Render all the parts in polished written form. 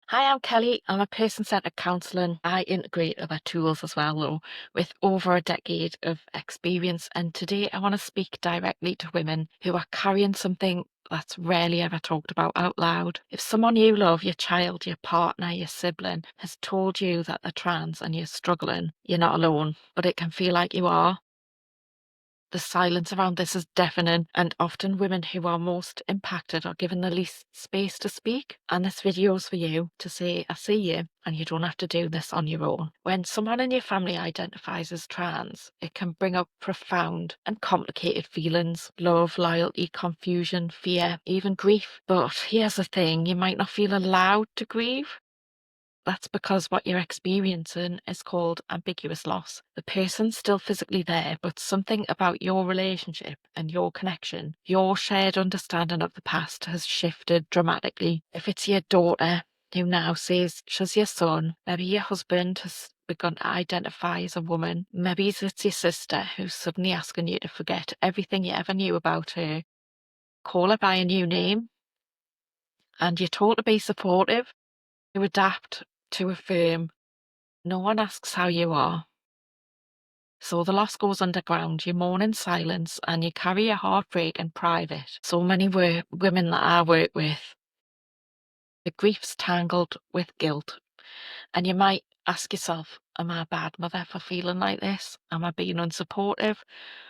Hi, I'm Kelly. I'm a person-centered counselling. I integrate other tools as well, though, with over a decade of experience. And today I want to speak directly to women who are carrying something that's rarely ever talked about out loud. If someone you love, your child, your partner, your sibling, has told you that they're trans and you're struggling, you're not alone, but it can feel like you are. The silence around this is deafening, and often women who are most impacted are given the least space to speak. And this video is for you to say, I see you, and you don't have to do this on your own. When someone in your family identifies as trans, it can bring up profound and complicated feelings: love, loyalty, confusion, fear, even grief. But here's the thing, you might not feel allowed to grieve. That's because what you're experiencing is called ambiguous loss. The person's still physically there, but something about your relationship and your connection, your shared understanding of the past has shifted dramatically. If it's your daughter who now says she's your son, maybe your husband has begun to identify as a woman, maybe it's your sister who's suddenly asking you to forget everything you ever knew about her, call her by a new name, and you're told to be supportive, to adapt, to affirm. No one asks how you are. So the loss goes underground. You mourn in silence and you carry your heartbreak in private. So many women that I work with, the grief's tangled with guilt. And you might ask yourself, am I a bad mother for feeling like this? Am I being unsupportive?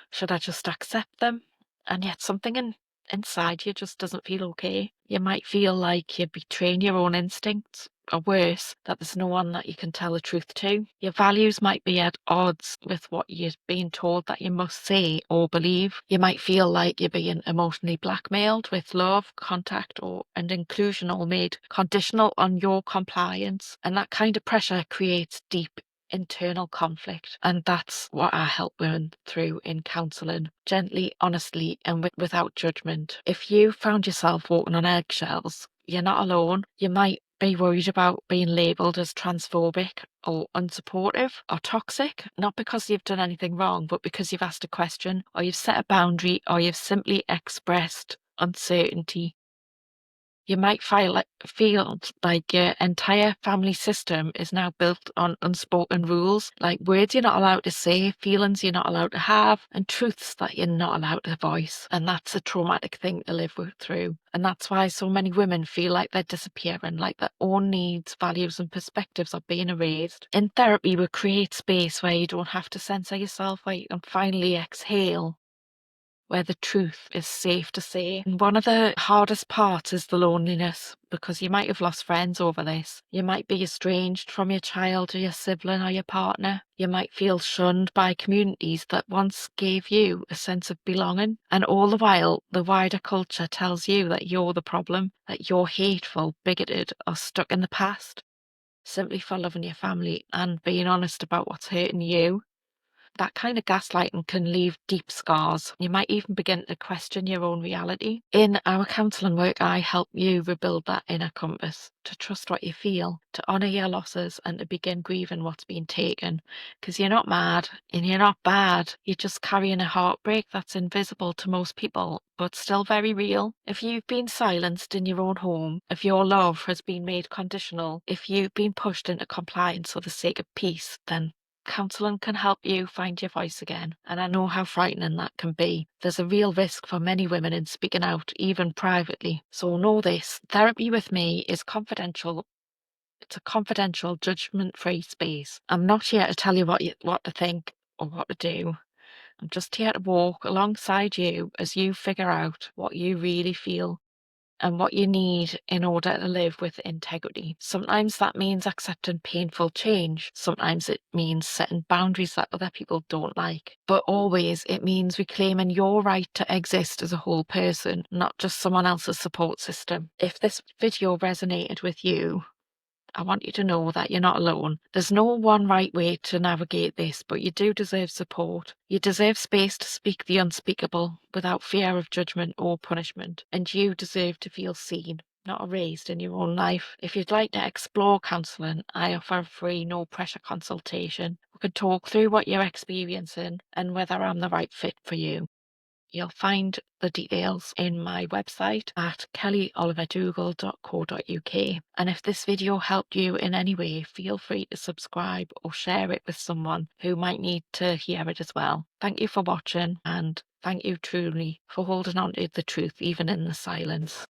Should I just accept them? And yet something inside you just doesn't feel okay. You might feel like you're betraying your own instincts, or worse, that there's no one that you can tell the truth to. Your values might be at odds with what you're being told that you must say or believe. You might feel like you're being emotionally blackmailed, with love, contact, and inclusion all made conditional on your compliance. And that kind of pressure creates deep internal conflict. And that's what I help women through in counselling, gently, honestly, and without judgment. If you found yourself walking on eggshells, you're not alone. You might be worried about being labelled as transphobic or unsupportive or toxic, not because you've done anything wrong, but because you've asked a question, or you've set a boundary, or you've simply expressed uncertainty. You might feel like your entire family system is now built on unspoken rules, like words you're not allowed to say, feelings you're not allowed to have, and truths that you're not allowed to voice. And that's a traumatic thing to live through. And that's why so many women feel like they're disappearing, like their own needs, values, and perspectives are being erased. In therapy, we create space where you don't have to censor yourself, where you can finally exhale, where the truth is safe to say. And one of the hardest parts is the loneliness, because you might have lost friends over this. You might be estranged from your child or your sibling or your partner. You might feel shunned by communities that once gave you a sense of belonging. And all the while, the wider culture tells you that you're the problem, that you're hateful, bigoted, or stuck in the past, simply for loving your family and being honest about what's hurting you. That kind of gaslighting can leave deep scars. You might even begin to question your own reality. In our counselling work, I help you rebuild that inner compass, to trust what you feel, to honour your losses, and to begin grieving what's been taken. Because you're not mad and you're not bad. You're just carrying a heartbreak that's invisible to most people, but still very real. If you've been silenced in your own home, if your love has been made conditional, if you've been pushed into compliance for the sake of peace, then counselling can help you find your voice again. And I know how frightening that can be. There's a real risk for many women in speaking out, even privately. So know this: therapy with me is confidential. It's a confidential, judgment-free space. I'm not here to tell you what to think or what to do. I'm just here to walk alongside you as you figure out what you really feel and what you need in order to live with integrity. Sometimes that means accepting painful change. Sometimes it means setting boundaries that other people don't like. But always it means reclaiming your right to exist as a whole person, not just someone else's support system. If this video resonated with you, I want you to know that you're not alone. There's no one right way to navigate this, but you do deserve support. You deserve space to speak the unspeakable without fear of judgment or punishment. And you deserve to feel seen, not erased in your own life. If you'd like to explore counselling, I offer a free, no pressure consultation. We can talk through what you're experiencing and whether I'm the right fit for you. You'll find the details in my website at kellyoliverdougall.co.uk. And if this video helped you in any way, feel free to subscribe or share it with someone who might need to hear it as well. Thank you for watching, and thank you truly for holding on to the truth even in the silence.